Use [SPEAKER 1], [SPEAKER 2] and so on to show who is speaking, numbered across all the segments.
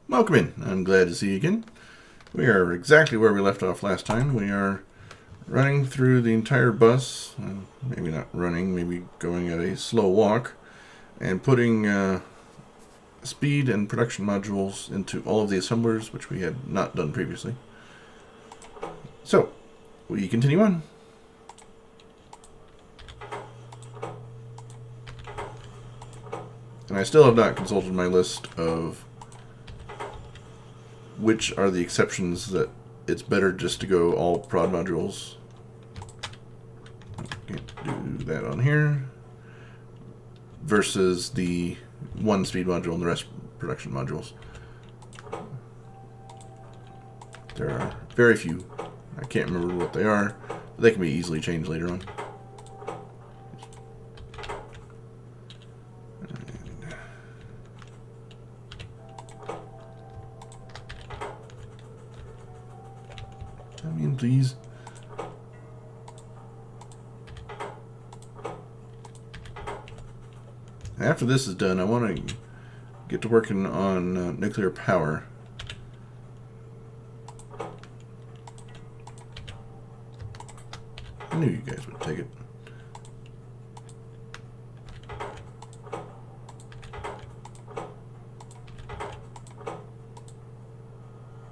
[SPEAKER 1] Welcome in. I'm glad to see you again. We are exactly where we left off last time. We are running through the entire bus, maybe not running, maybe going at a slow walk, and putting speed and production modules into all of the assemblers, which we had not done previously. So, we continue on. And I still have not consulted my list of which are the exceptions that it's better just to go all prod modules. Can't do that on here. Versus the one speed module and the rest production modules. There are very few. I can't remember what they are. But they can be easily changed later on. Please. After this is done, I want to get to working on nuclear power. I knew you guys would take it.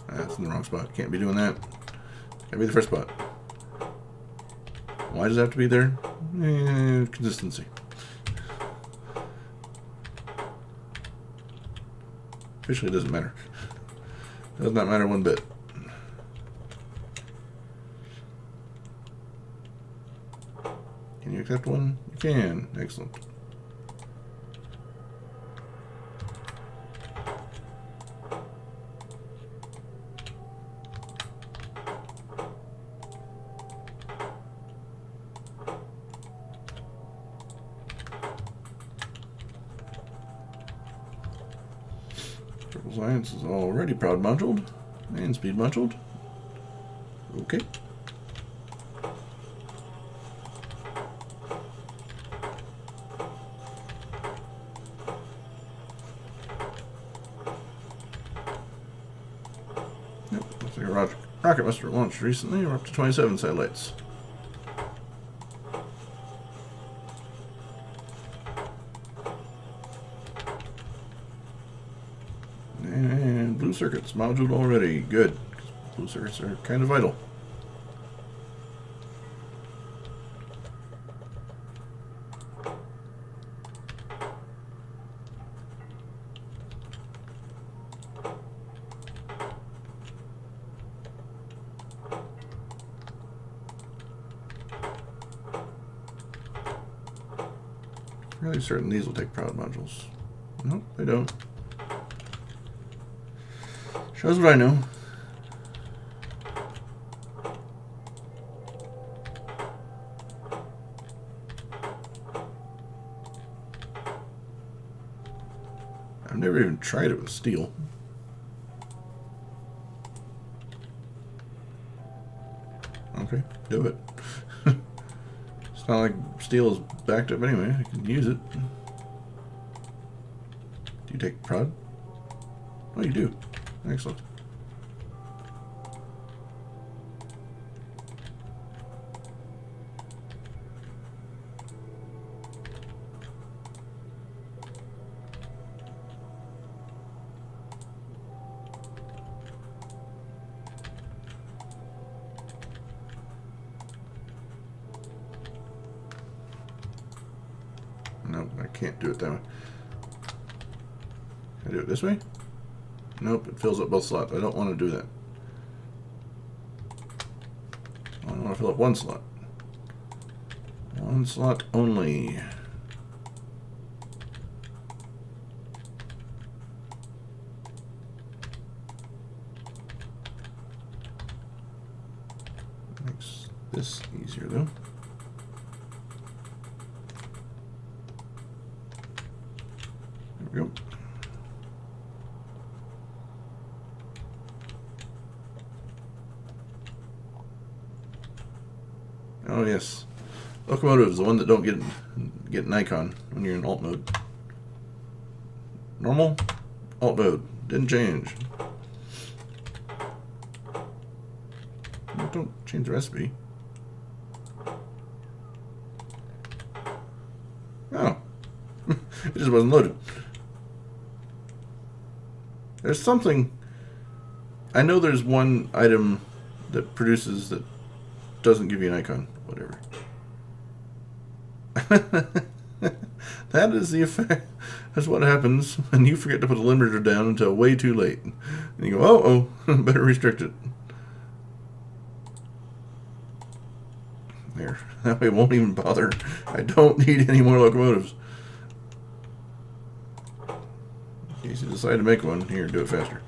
[SPEAKER 1] That's in the wrong spot. Can't be doing that. Gotta be the first spot. Why does it have to be there? Consistency. Officially, it doesn't matter. Does not matter one bit. Can you accept one? You can. Excellent. Science is already prod moduled and speed moduled. Okay. Yep, looks like a rocket must have launched recently. We're up to 27 satellites. And blue circuits moduled already. Good. Blue circuits are kind of vital. Really certain these will take prod modules. Nope, they don't. Shows what I know. I've never even tried it with steel. Okay, do it. It's not like steel is backed up anyway. I can use it. Do you take prod? Oh, you do. Excellent. Nope, I can't do it that way. Can I do it this way? Nope, it fills up both slots. I don't want to do that. I want to fill up one slot. One slot only. Makes this easier though. There we go. Oh yes, locomotive is the one that don't get an icon when you're in alt mode. Normal, alt mode. Didn't change. Don't change the recipe. Oh. It just wasn't loaded. There's something... I know there's one item that produces that doesn't give you an icon. Whatever. That is the effect. That's what happens when you forget to put the limiter down until way too late. And you go, oh, better restrict it. There. That way it won't even bother. I don't need any more locomotives. In case you decide to make one, here, do it faster.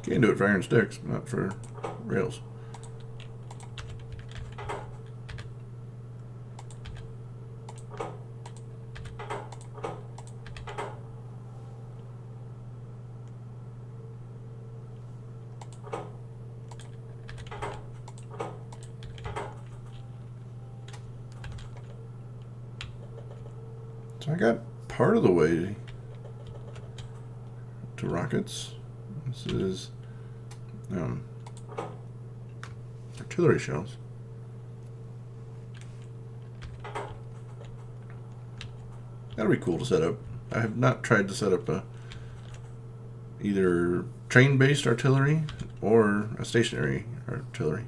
[SPEAKER 1] Can't do it for iron sticks, not for rails. So I got part of the way to rockets. This is artillery shells. That'll be cool to set up. I have not tried to set up a either train-based artillery or a stationary artillery.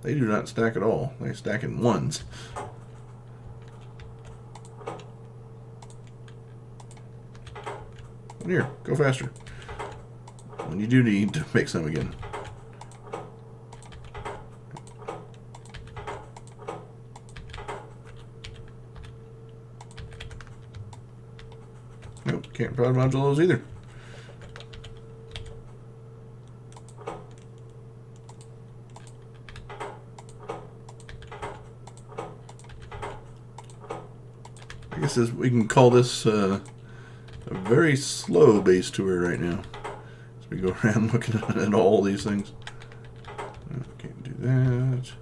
[SPEAKER 1] They do not stack at all. They stack in ones. Here, go faster. When you do need to make some again. Nope, can't prod module those either. I guess we can call this a very slow base tour right now. So we go around looking at all these things. Can't do that.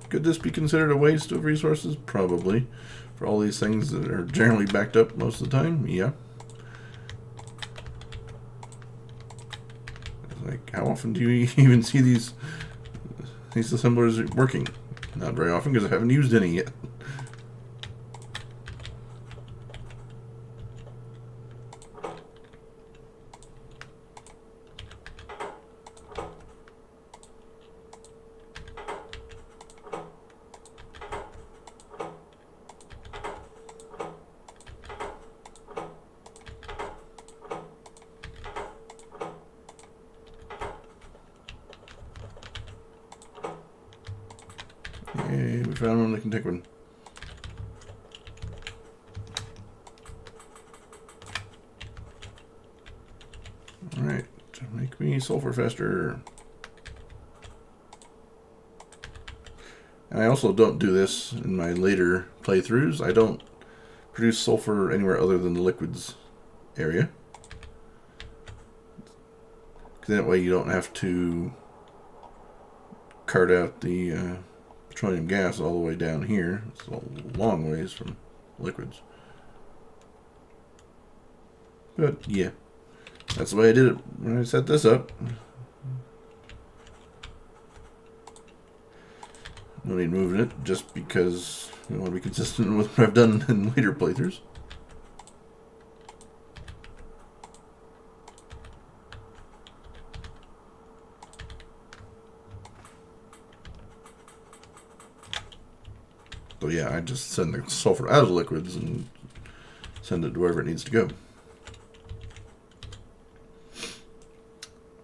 [SPEAKER 1] Could this be considered a waste of resources? Probably. For all these things that are generally backed up most of the time, yeah. Like, how often do you even see these assemblers working? Not very often, because I haven't used any yet. Hey, we found one that can take one. Alright, make me sulfur faster. And I also don't do this in my later playthroughs. I don't produce sulfur anywhere other than the liquids area. That way you don't have to cart out the petroleum gas all the way down here. It's a long ways from liquids. But yeah, that's the way I did it when I set this up. No need moving it, just because we want to be consistent with what I've done in later playthroughs. So yeah, I just send the sulfur out of the liquids and send it to wherever it needs to go.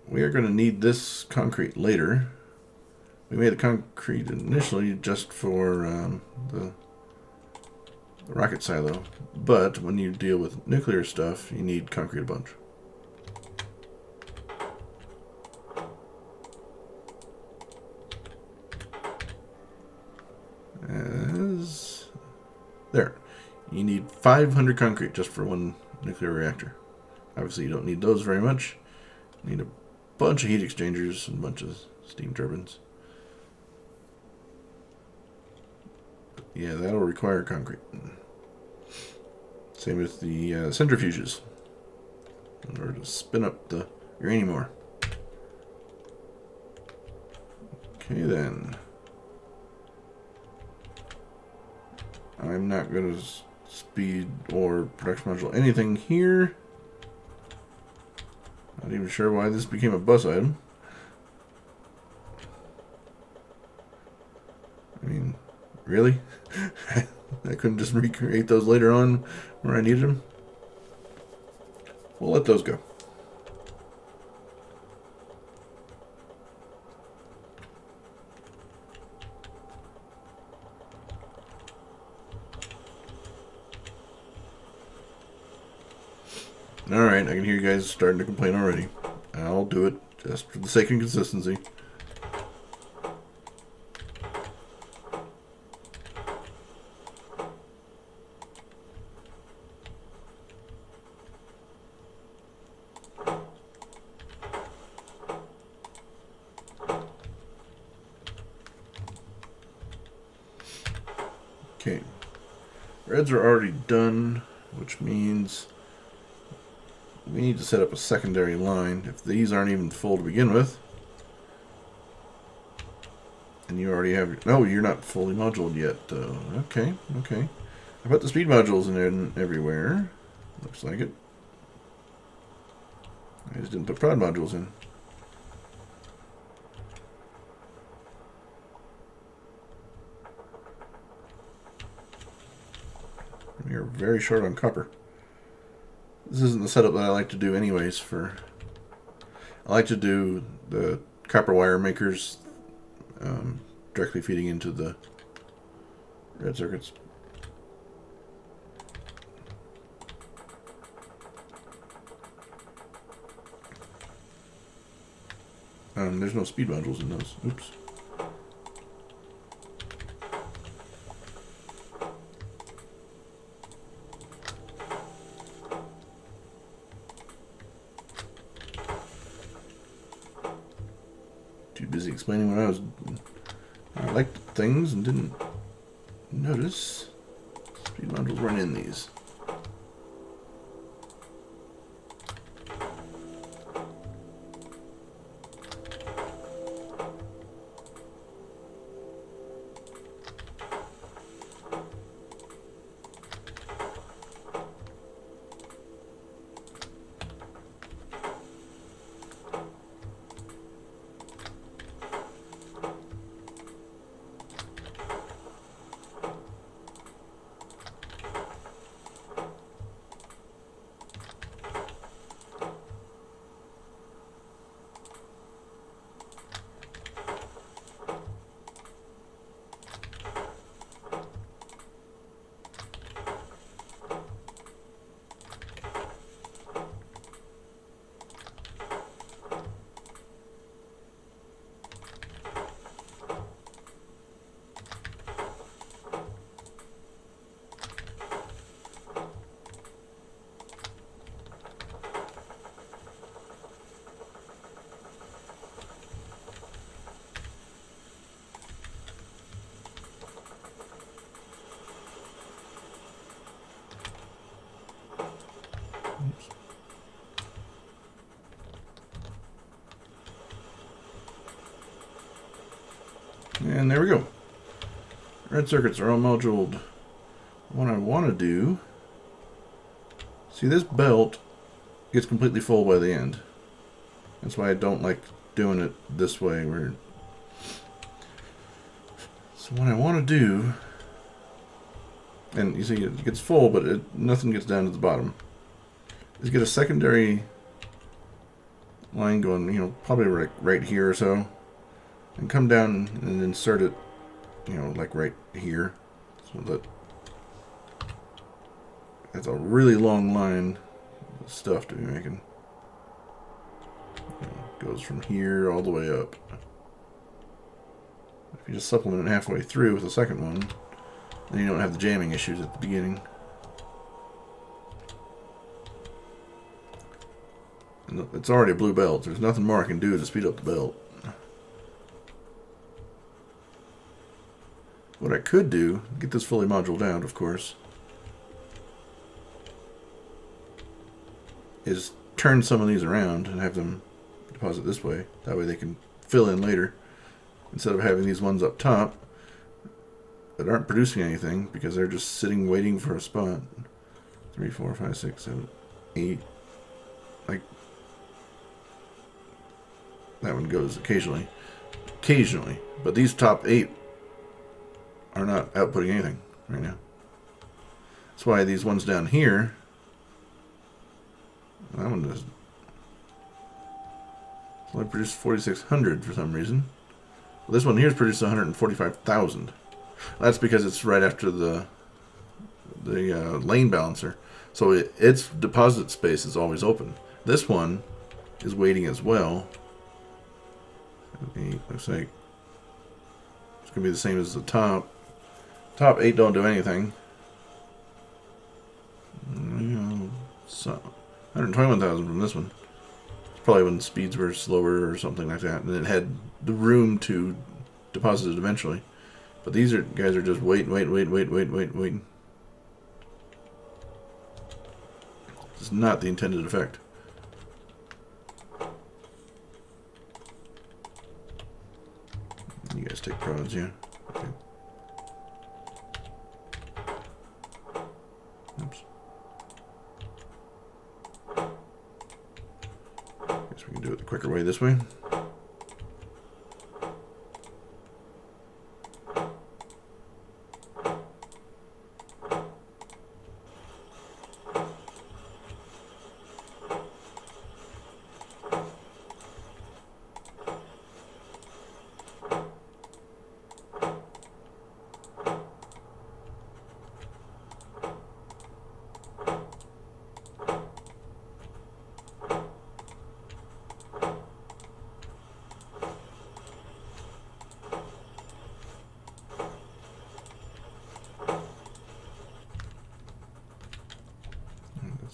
[SPEAKER 1] We are going to need this concrete later. We made the concrete initially just for the rocket silo, but when you deal with nuclear stuff, you need concrete a bunch. There. You need 500 concrete just for one nuclear reactor. Obviously, you don't need those very much. You need a bunch of heat exchangers and a bunch of steam turbines. Yeah, that'll require concrete. Same with the centrifuges in order to spin up the uranium ore. Okay, then. I'm not going to speed or production module anything here. Not even sure why this became a bus item. I mean, really? I couldn't just recreate those later on where I needed them? We'll let those go. Alright, I can hear you guys starting to complain already. I'll do it just for the sake of consistency. Okay. Reds are already done, which means we need to set up a secondary line. If these aren't even full to begin with, and you already have... No, you're not fully moduled yet. Okay. I put the speed modules in everywhere. Looks like it. I just didn't put prod modules in. We are very short on copper. This isn't the setup that I like to do anyways. I like to do the copper wire makers directly feeding into the red circuits. There's no speed modules in those. Oops. Too busy explaining what I liked things and didn't notice speed modules run in these. And there we go. Red circuits are all moduled. What I want to do... See, this belt gets completely full by the end. That's why I don't like doing it this way. So what I want to do... And you see, it gets full, but nothing gets down to the bottom. Is get a secondary line going, probably right here or so. and come down and insert it, you know, like right here, so that that's a really long line of stuff to be making. You know, goes from here all the way up. If you just supplement it halfway through with the second one, then you don't have the jamming issues at the beginning. And it's already a blue belt. There's nothing more I can do to speed up the belt. What I could do, get this fully moduled out, of course, is turn some of these around and have them deposit this way. That way they can fill in later, instead of having these ones up top that aren't producing anything because they're just sitting waiting for a spot. 3, 4, 5, 6, 7, 8. Like, that one goes occasionally. Occasionally. But these top 8 are not outputting anything right now. That's why these ones down here, that one does. So I produced 4,600 for some reason. Well, this one here's produced 145,000. That's because it's right after the lane balancer, so its deposit space is always open. This one is waiting as well. 8, looks like it's gonna be the same as the top. Top 8 don't do anything. So 121,000 from this one. Probably when speeds were slower or something like that, and it had the room to deposit it eventually. But these guys are just waiting. It's not the intended effect. You guys take prods, yeah. Okay. Oops. Guess we can do it the quicker way this way.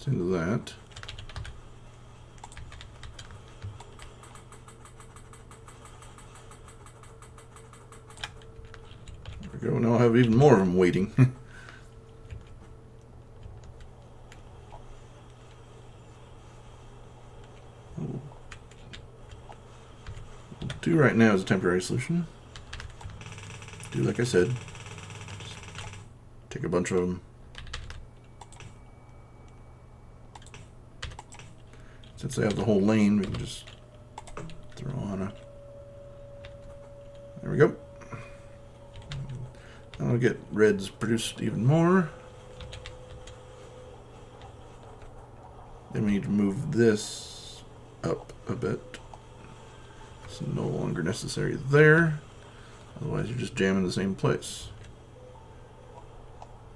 [SPEAKER 1] Into that. There we go. Now I'll have even more of them waiting. What we'll do right now is a temporary solution. Do like I said. Just take a bunch of them. Since they have the whole lane, we can just throw on a... There we go. I'll get reds produced even more. Then we need to move this up a bit. It's no longer necessary there. Otherwise you're just jamming the same place.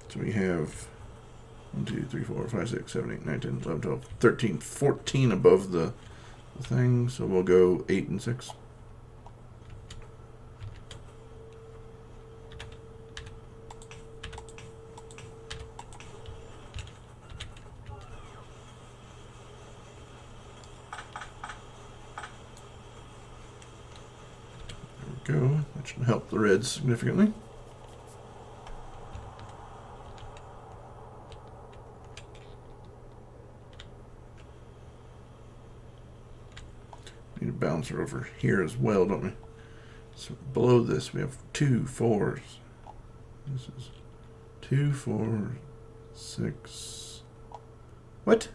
[SPEAKER 1] So we have 1, 2, 3, 4, 5, 6, 7, 8, 9, 10, 11, 12, 13, 14 above the thing. So we'll go 8 and 6. There we go. That should help the reds significantly. Need a balancer over here as well, don't we? So below this we have 2 4s. This is 2 4 6. What?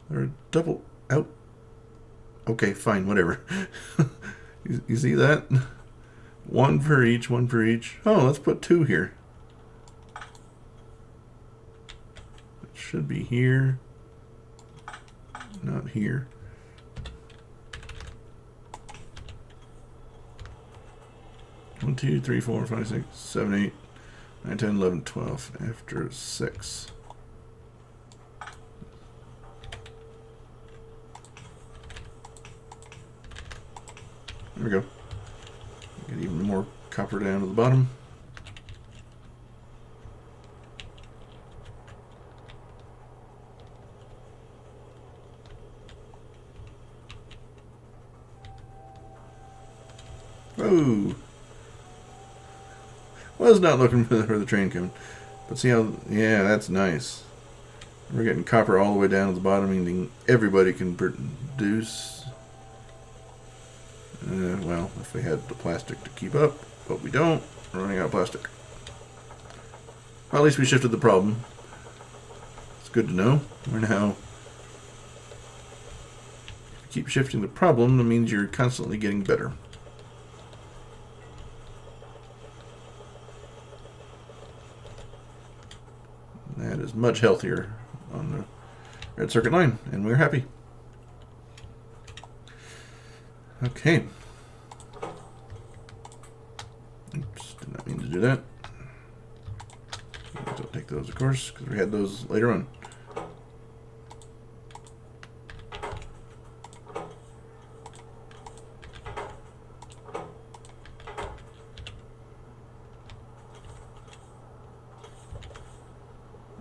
[SPEAKER 1] They're double out. Okay, fine, whatever. You see that? 1 per each, 1 per each. Oh, let's put 2 here. It should be here. Not here. 1, 2, 3, 4, 5, 6, 7, 8, 9, 10, 11, 12. After 6. There we go. Get even more copper down to the bottom. Oh! Was not looking for the train coming. But see how... Yeah, that's nice. We're getting copper all the way down to the bottom, meaning everybody can produce. Well, if we had the plastic to keep up, but we don't. We're running out of plastic. Well, at least we shifted the problem. It's good to know. We're now... If you keep shifting the problem, that means you're constantly getting better. That is much healthier on the red circuit line, and we're happy. Okay. Oops, did not mean to do that. Don't take those, of course, because we had those later on.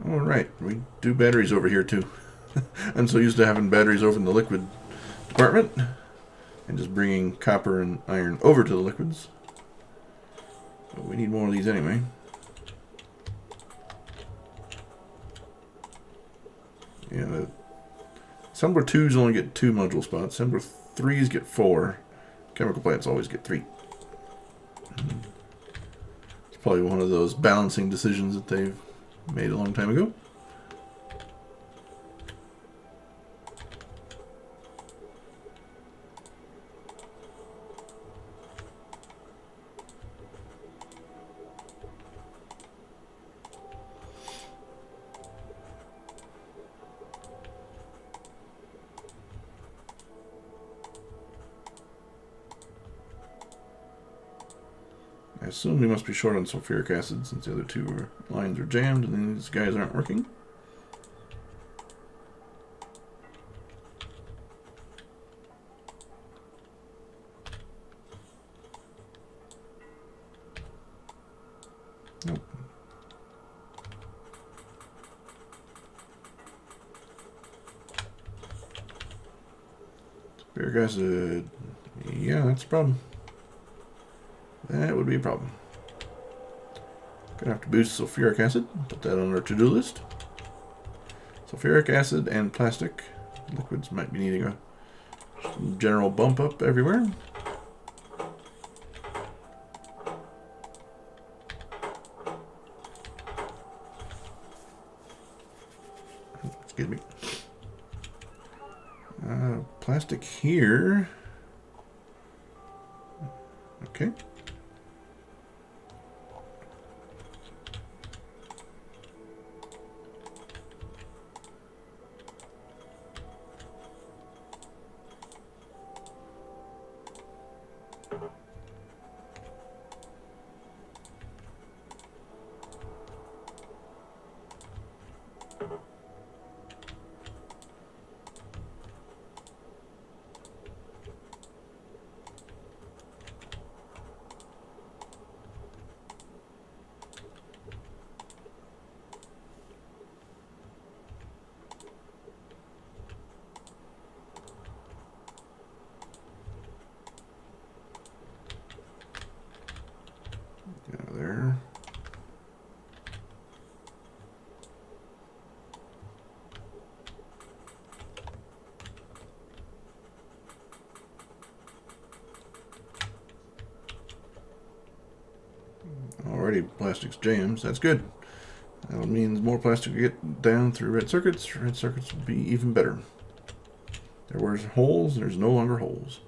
[SPEAKER 1] All right, we do batteries over here too. I'm so used to having batteries over in the liquid department and just bringing copper and iron over to the liquids. But we need more of these anyway. Yeah, the assembler 2s only get 2 module spots. Assembler 3s get 4. Chemical plants always get 3. It's probably one of those balancing decisions that they've made a long time ago. I assume we must be short on sulfuric acid since the other two lines are jammed and these guys aren't working. Nope. Sulfuric acid. Yeah, that's a problem. That would be a problem. Gonna have to boost sulfuric acid. Put that on our to-do list. Sulfuric acid and plastic liquids might be needing a general bump up everywhere. Excuse me. Plastic here. Okay. There. Already plastics jams. That's good. That means more plastic will get down through red circuits. Red circuits will be even better. There were holes. There's no longer holes.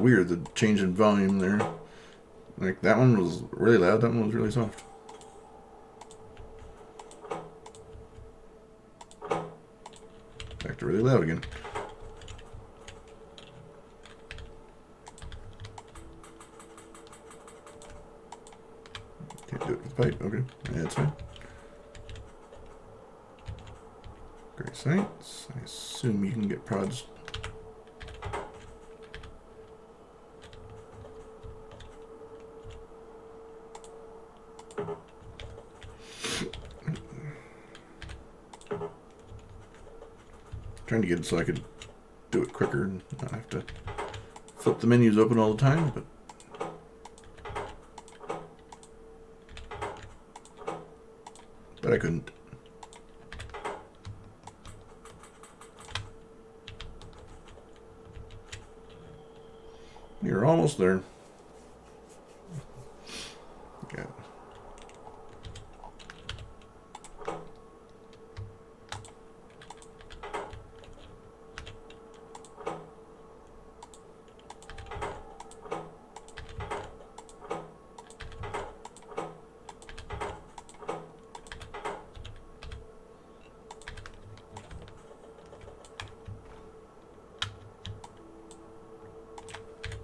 [SPEAKER 1] weird, the change in volume there. Like, that one was really loud, that one was really soft. Back to really loud again. Can't do it with the pipe, okay. Yeah, that's fine. Great science. I assume you can get prods. Trying to get it so I could do it quicker and not have to flip the menus open all the time, but I couldn't. You're almost there. Okay.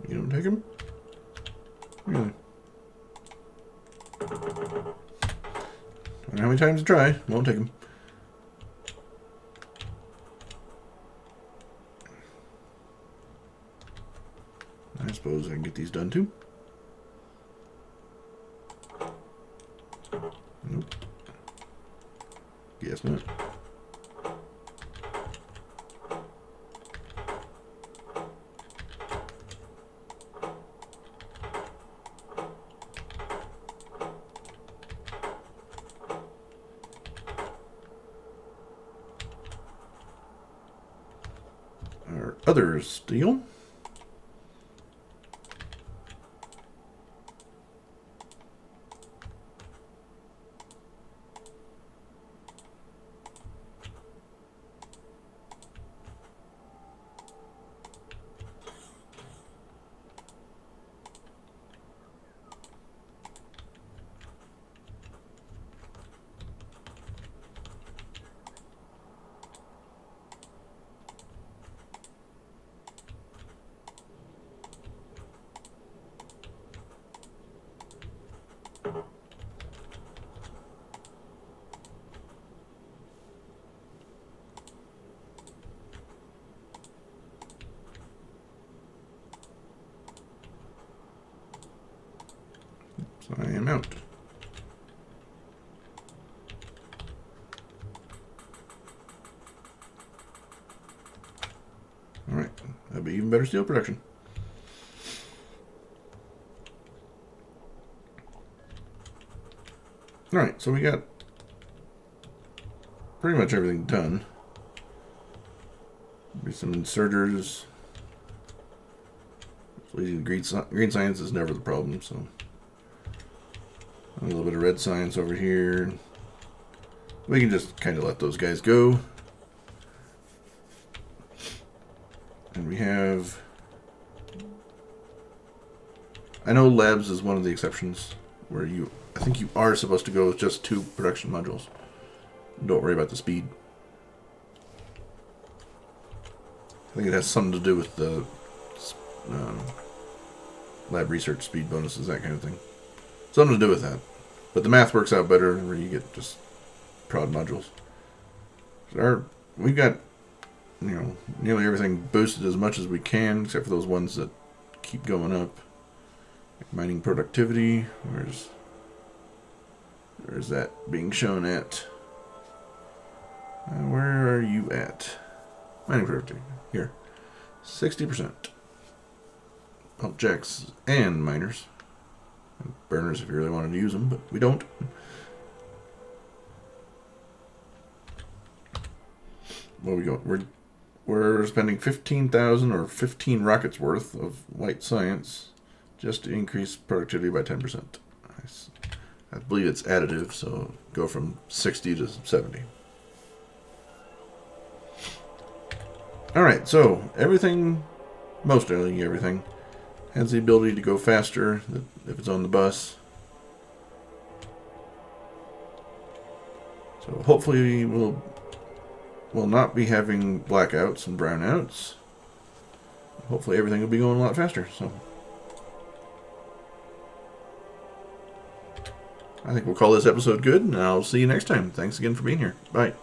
[SPEAKER 1] You don't take him? Really? I don't know how many times to try. Won't take him. I suppose I can get these done too. Nope. Guess not. Our other steel. So I am out. Alright, that'll be even better steel production. Alright, so we got pretty much everything done. Maybe some inserters. Green science is never the problem, so a little bit of red science over here. We can just kind of let those guys go. And we have... I know labs is one of the exceptions where I think you are supposed to go with just 2 production modules. Don't worry about the speed. I think it has something to do with the lab research speed bonuses, that kind of thing. Something to do with that. But the math works out better where you get just prod modules. So we've got, nearly everything boosted as much as we can, except for those ones that keep going up. Like mining productivity. Where's that being shown at? Where are you at? Mining productivity. Here. 60%. Pump jacks and miners. And burners if you really wanted to use them, but we don't. Where we go? We're spending 15,000 or 15 rockets worth of light science just to increase productivity by 10%. I believe it's additive, so go from 60 to 70. Alright, so mostly everything has the ability to go faster if it's on the bus. So hopefully we'll not be having blackouts and brownouts. Hopefully everything will be going a lot faster. So I think we'll call this episode good, and I'll see you next time. Thanks again for being here. Bye.